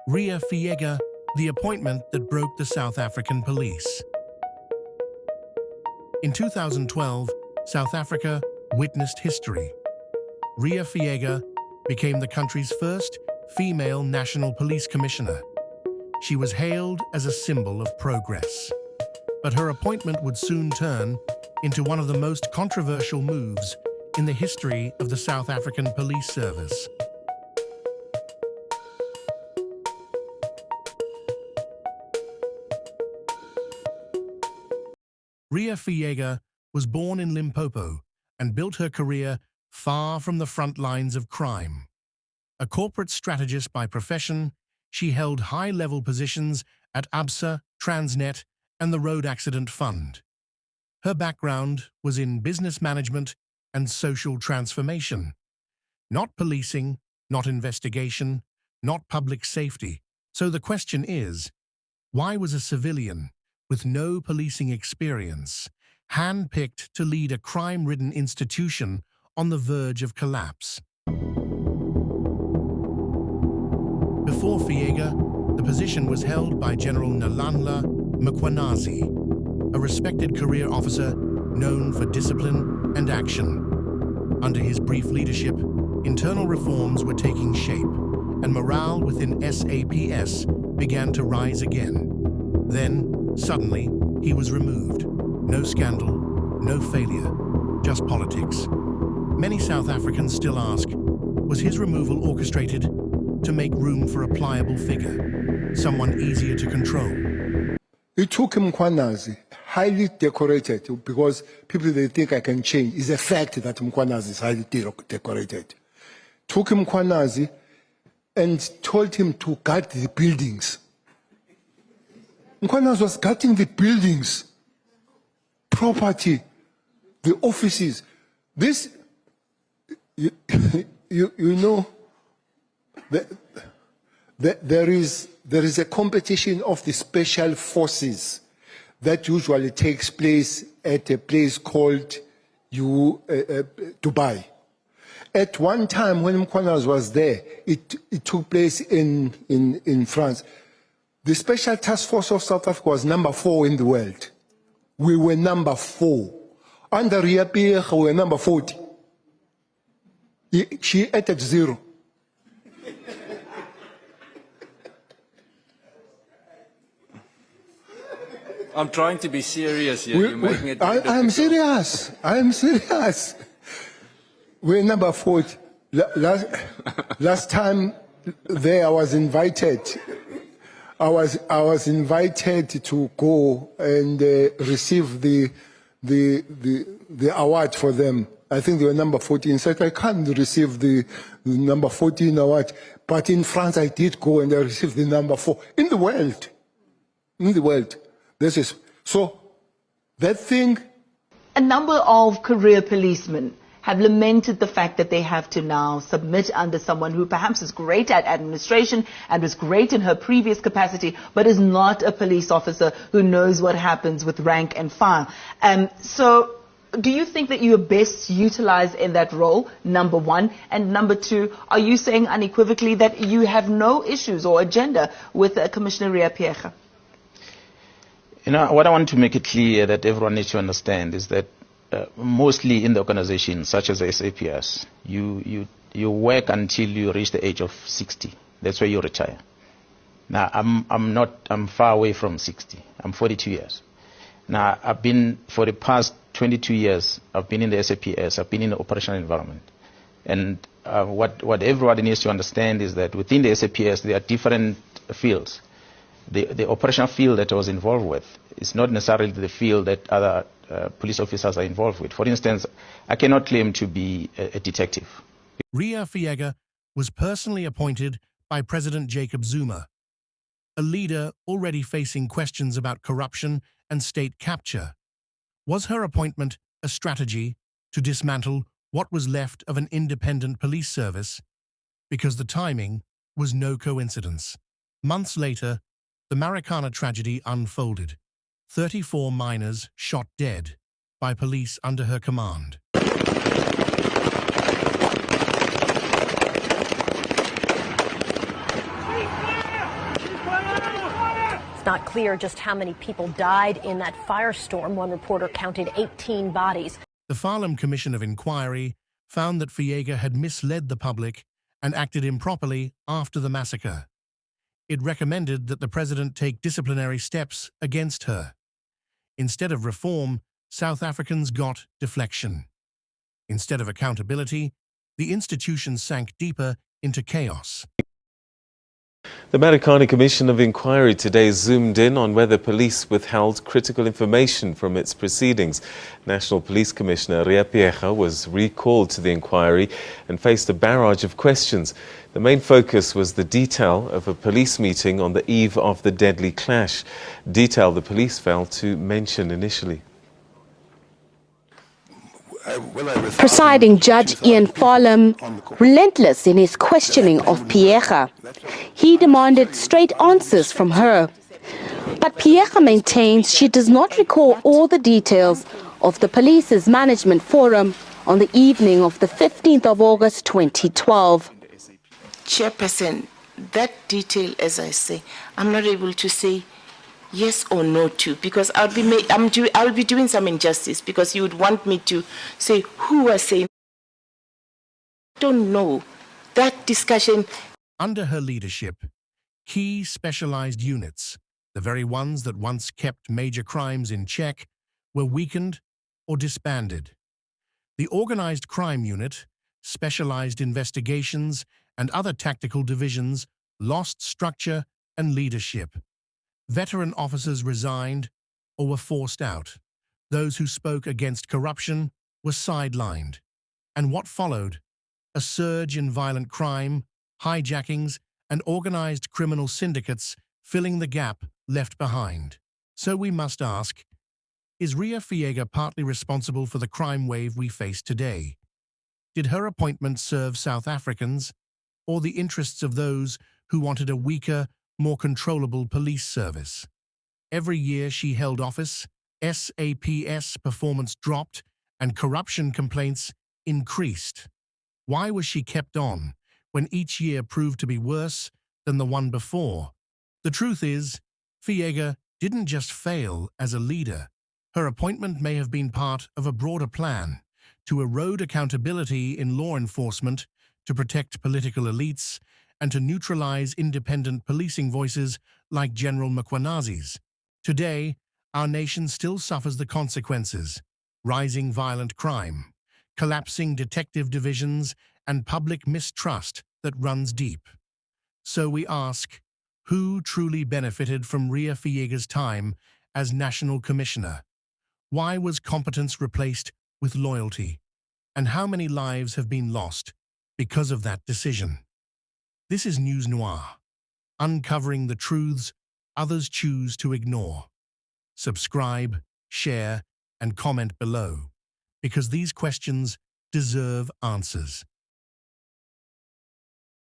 Riah Phiyega, the appointment that broke the South African police. In 2012, South Africa witnessed history. Riah Phiyega became the country's first female national police commissioner. She was hailed as a symbol of progress. But her appointment would soon turn into one of the most controversial moves in the history of the South African police service. Riah Phiyega was born in Limpopo and built her career far from the front lines of crime. A corporate strategist by profession, she held high-level positions at ABSA, Transnet, and the Road Accident Fund. Her background was in business management and social transformation. Not policing, not investigation, not public safety. So the question is, why was a civilian with no policing experience hand-picked to lead a crime-ridden institution on the verge of collapse? Before Phiyega, the position was held by General Nalanda Mkhwanazi, a respected career officer known for discipline and action. Under his brief leadership, internal reforms were taking shape, and morale within SAPS began to rise again. Then, suddenly, he was removed. No scandal, no failure, just politics. Many South Africans still ask, was his removal orchestrated to make room for a pliable figure, someone easier to control? It took Mkhwanazi, highly decorated, because people, they think I can change. It's a fact that Mkhwanazi is highly decorated. Took Mkhwanazi and told him to guard the buildings. Mkhwanazi was guarding the buildings, property, the offices. This, you know, there is a competition of the special forces that usually takes place at a place called Dubai. At one time when Mkhwanazi was there, it took place in France. The Special Task Force of South Africa was number 4 in the world. We were number 4. Under Riah Phiyega, we were number 40. She added 0. I'm trying to be serious here. You're making it I'm serious. I'm serious. We're number 40. Last time there, I was invited. I was invited to go and receive the award for them. I think they were number 14. I said I can't receive the number 14 award, but in France I did go and I received the number 4 in the world. In the world. This is so. That thing. A number of career policemen have lamented the fact that they have to now submit under someone who perhaps is great at administration and was great in her previous capacity, but is not a police officer who knows what happens with rank and file. So do you think that you are best utilized in that role, number one? And number two, are you saying unequivocally that you have no issues or agenda with Commissioner Riah Phiyega? You know, what I want to make it clear that everyone needs to understand is that mostly in the organization, such as the SAPS, you work until you reach the age of 60. That's where you retire. Now, I'm far away from 60. I'm 42 years. Now, I've been, for the past 22 years, I've been in the SAPS, I've been in the operational environment. And what everybody needs to understand is that within the SAPS, there are different fields. The operational field that I was involved with is not necessarily the field that other police officers are involved with. For instance, I cannot claim to be a detective. Riah Phiyega was personally appointed by President Jacob Zuma, a leader already facing questions about corruption and state capture. Was her appointment a strategy to dismantle what was left of an independent police service? Because the timing was no coincidence. Months later, the Marikana tragedy unfolded. 34 miners shot dead by police under her command. not clear just how many people died in that firestorm. One reporter counted 18 bodies. The Farnham Commission of Inquiry found that Phiyega had misled the public and acted improperly after the massacre. It recommended that the president take disciplinary steps against her. Instead of reform, South Africans got deflection. Instead of accountability, the institution sank deeper into chaos. The Marikana Commission of Inquiry today zoomed in on whether police withheld critical information from its proceedings. National Police Commissioner Riah Phiyega was recalled to the inquiry and faced a barrage of questions. The main focus was the detail of a police meeting on the eve of the deadly clash, detail the police failed to mention initially. Presiding Judge Ian Farnham, relentless in his questioning of Phiyega. He demanded straight answers from her. But Phiyega maintains she does not recall all the details of the police's management forum on the evening of the 15th of August 2012. Chairperson, that detail, as I say, I'm not able to say yes or no to, because I'll be doing some injustice, because you would want me to say who was saying. I don't know. That discussion. Under her leadership, key specialized units, the very ones that once kept major crimes in check, were weakened or disbanded. The Organized Crime Unit, specialized investigations, and other tactical divisions lost structure and leadership. Veteran officers resigned or were forced out. Those who spoke against corruption were sidelined. And what followed? A surge in violent crime, hijackings, and organized criminal syndicates filling the gap left behind. So we must ask, is Riah Phiyega partly responsible for the crime wave we face today? Did her appointment serve South Africans, or the interests of those who wanted a weaker, more controllable police service? Every year she held office, SAPS performance dropped and corruption complaints increased. Why was she kept on when each year proved to be worse than the one before? The truth is, Phiyega didn't just fail as a leader. Her appointment may have been part of a broader plan to erode accountability in law enforcement, to protect political elites, and to neutralize independent policing voices like General Mkhwanazi's. Today, our nation still suffers the consequences: rising violent crime, collapsing detective divisions, and public mistrust that runs deep. So we ask, who truly benefited from Riah Phiyega's time as National Commissioner? Why was competence replaced with loyalty? And how many lives have been lost because of that decision? This is News Noir, uncovering the truths others choose to ignore. Subscribe, share, and comment below, because these questions deserve answers.